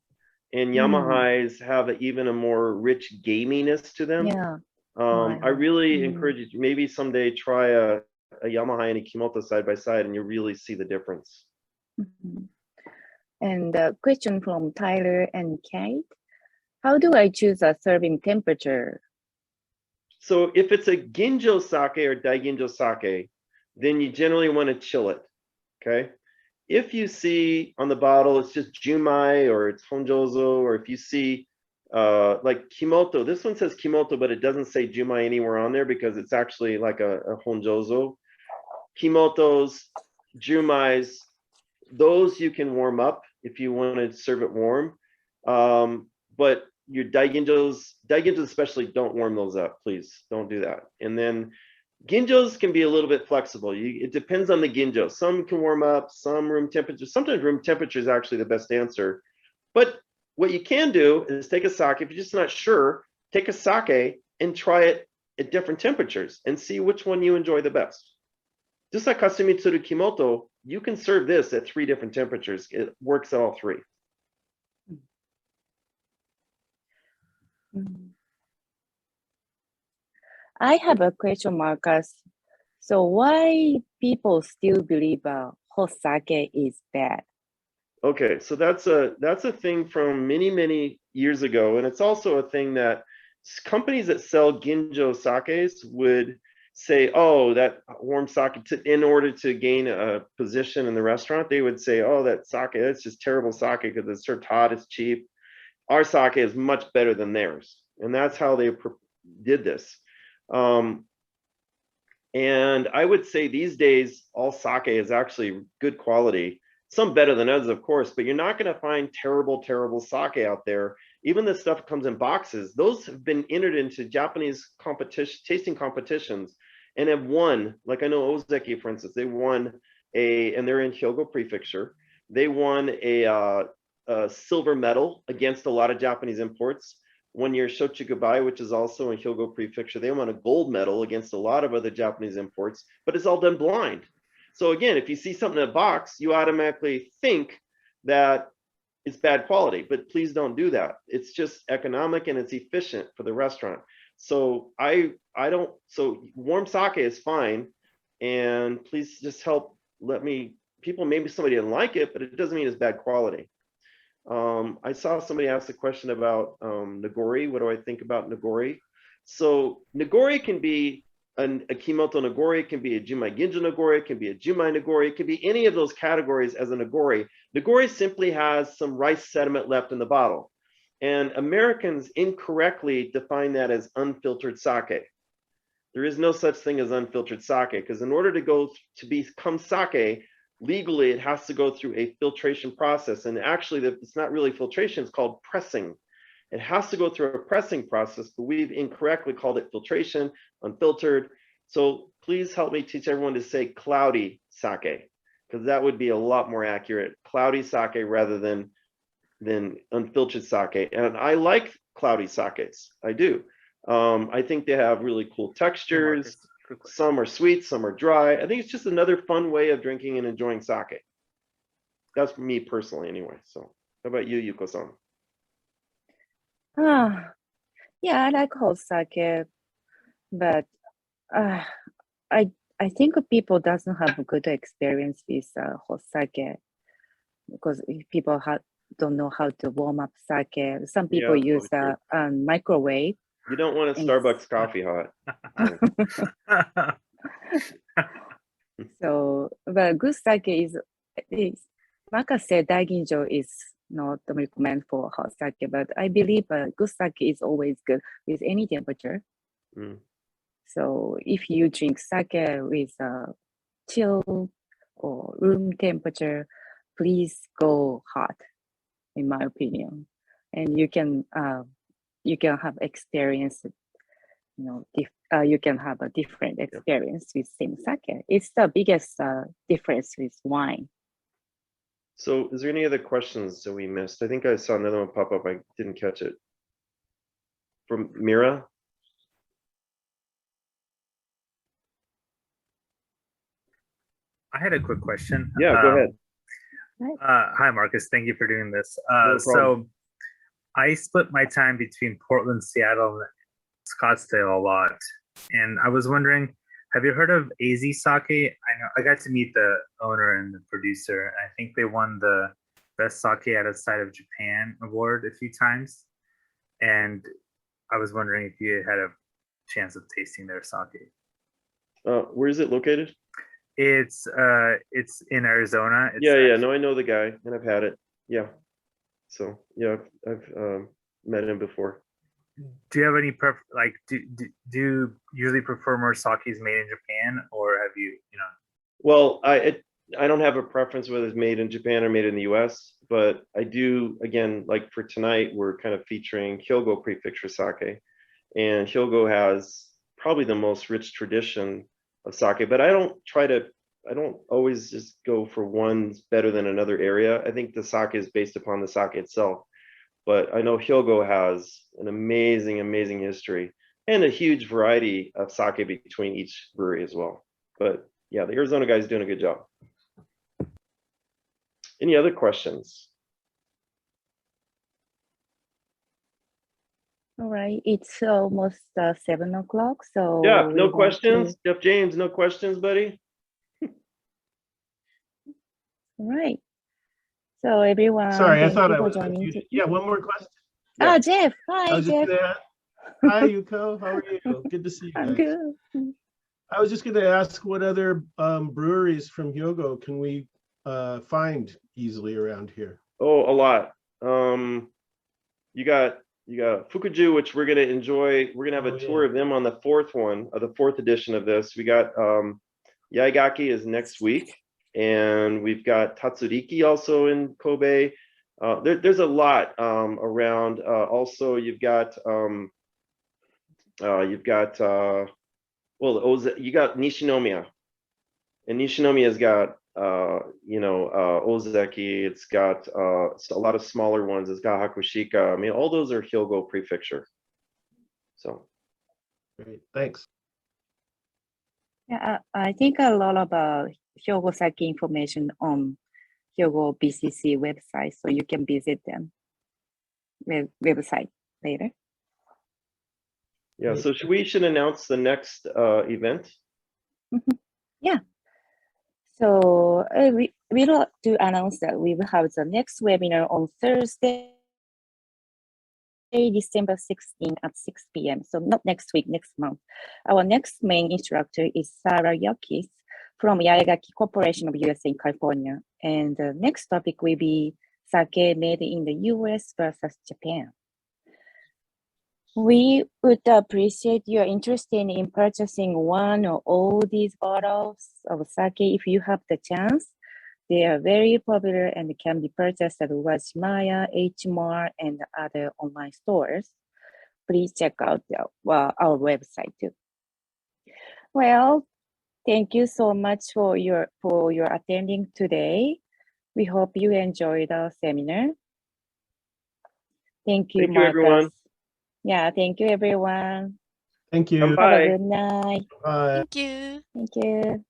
and Yamahas have even a more rich gaminess to them. Yeah. I really encourage you to maybe someday try a Yamaha and a Kimoto side by side, and you really see the difference. And a question from Tyler and Kate. How do I choose a serving temperature? So if it's a ginjo sake or daiginjo sake, then you generally want to chill it, okay? If you see on the bottle, it's just Junmai or it's Honjozo, or if you see like Kimoto, this one says Kimoto, but it doesn't say Junmai anywhere on there because it's actually like a Honjozo. Kimotos, Junmais, those you can warm up if you want to serve it warm. But your daiginjos especially, don't warm those up, please. Don't do that. And then ginjos can be a little bit flexible. It depends on the ginjo. Some can warm up, some room temperature. Sometimes room temperature is actually the best answer. But what you can do is take a sake. If you're just not sure, take a sake and try it at different temperatures and see which one you enjoy the best. Just like Kasumitsuru Kimoto, you can serve this at 3 different temperatures. It works at all 3. I have a question, Marcus. So why people still believe Hosake is bad? Okay, so that's a thing from many years ago, and it's also a thing that companies that sell ginjo sakes would say, oh, that warm sake, in order to gain a position in the restaurant, they would say, oh, that sake, that's just terrible sake because it's served hot, it's cheap. Our sake is much better than theirs, and that's how they did this. And I would say these days, all sake is actually good quality. Some better than others, of course, but you're not going to find terrible sake out there. Even the stuff that comes in boxes, those have been entered into Japanese tasting competitions and have won. Like I know Hosake, for instance, they won and they're in Hyogo Prefecture. They won a silver medal against a lot of Japanese imports. 1 year Shochugubai, which is also in Hyogo Prefecture, they won a gold medal against a lot of other Japanese imports, but it's all done blind. So again, if you see something in a box, you automatically think that it's bad quality, but please don't do that. It's just economic and it's efficient for the restaurant. So so warm sake is fine, and please just help people, maybe somebody didn't like it, but it doesn't mean it's bad quality. I saw somebody ask a question about Nagori. What do I think about Nagori? So Nagori can be a Kimoto Nagori, it can be a Jumai Ginjo Nagori, it can be a Jumai Nagori, it can be any of those categories as a Nagori. Nagori simply has some rice sediment left in the bottle. And Americans incorrectly define that as unfiltered sake. There is no such thing as unfiltered sake, because in order to become sake, legally, it has to go through a filtration process. And actually, it's not really filtration, it's called pressing. It has to go through a pressing process, but we've incorrectly called it filtration, unfiltered. So please help me teach everyone to say cloudy sake, because that would be a lot more accurate. Cloudy sake rather than unfiltered sake. And I like cloudy sakes, I do. I think they have really cool textures. Some are sweet, some are dry. I think it's just another fun way of drinking and enjoying sake. That's me personally, anyway. So, how about you, Yuko-san? Yeah, I like Hosake, but I think people doesn't have a good experience with Hosake, because if people don't know how to warm up sake. Some people use a microwave. You don't want a Starbucks coffee hot. So, but good sake is Marcus said daiginjo is not recommended for hot sake, but I believe good sake is always good with any temperature. So if you drink sake with chill or room temperature, please go hot, in my opinion, and you can have experience. You can have a different experience with same sake. It's the biggest difference with wine. So is there any other questions that we missed? I think I saw another one pop up. I didn't catch it. From Mira? I had a quick question. Yeah, go ahead. Hi, Marcus. Thank you for doing this. No So I split my time between Portland, Seattle, and Scottsdale a lot. And I was wondering, have you heard of AZ Sake? I know I got to meet the owner and the producer. I think they won the Best Sake Outside of Japan award a few times. And I was wondering if you had a chance of tasting their sake. Where is it located? It's in Arizona. No, I know the guy and I've had it. Yeah. So yeah, I've met him before. Do you have any do you usually prefer more sakes made in Japan, or have you? Well, I don't have a preference whether it's made in Japan or made in the US, but I do, again, like for tonight, we're kind of featuring Hyogo Prefecture sake. And Hyogo has probably the most rich tradition of sake, but I don't always just go for one's better than another area. I think the sake is based upon the sake itself. But I know Hyogo has an amazing, amazing history and a huge variety of sake between each brewery as well. But yeah, the Arizona guy's doing a good job. Any other questions? All right, it's almost 7 o'clock, so Yeah, we no want questions? to- Jeff James, no questions, buddy? All right. So everyone, Sorry, I thank thought you I for was joining. muted. Yeah, one more question. Ah, Jeff. I Hi, was just Jeff. gonna. Hi, Yuko. How are you? Good to see you I'm guys. good. I was just gonna ask what other breweries from Hyogo can we find easily around here? Oh, a lot. You got Fukuju, which we're gonna enjoy. We're gonna have a tour Yeah. of them on the fourth edition of this. We got Yaigaki is next week, and we've got Tatsuriki also in Kobe. There's a lot around. Also, you've got well, you got Nishinomiya, and Nishinomiya's got Ozeki. It's got a lot of smaller ones. It's got Hakushika. I mean, all those are Hyogo Prefecture. So Great. Thanks. Yeah, I think a lot of Hyogo sake information on Hyogo BCC website, so you can visit them website later. yeah, so we should announce the next event. Yeah. So we'd like to announce that we will have the next webinar on Thursday, December 16th at 6 p.m. So not next week, next month. Our next main instructor is Sarah Yakis from Yaigaki Corporation of USA in California. And the next topic will be sake made in the US versus Japan. We would appreciate your interest in purchasing one or all these bottles of sake if you have the chance. They are very popular and can be purchased at Wajimaya, HMR, and other online stores. Please check out our website too. Well, thank you so much for your attending today. We hope you enjoyed our seminar. Thank you, Thank you, Marcus. everyone. Yeah, thank you, everyone. Thank you. Come Have by. a good night. Bye. Thank you. Thank you.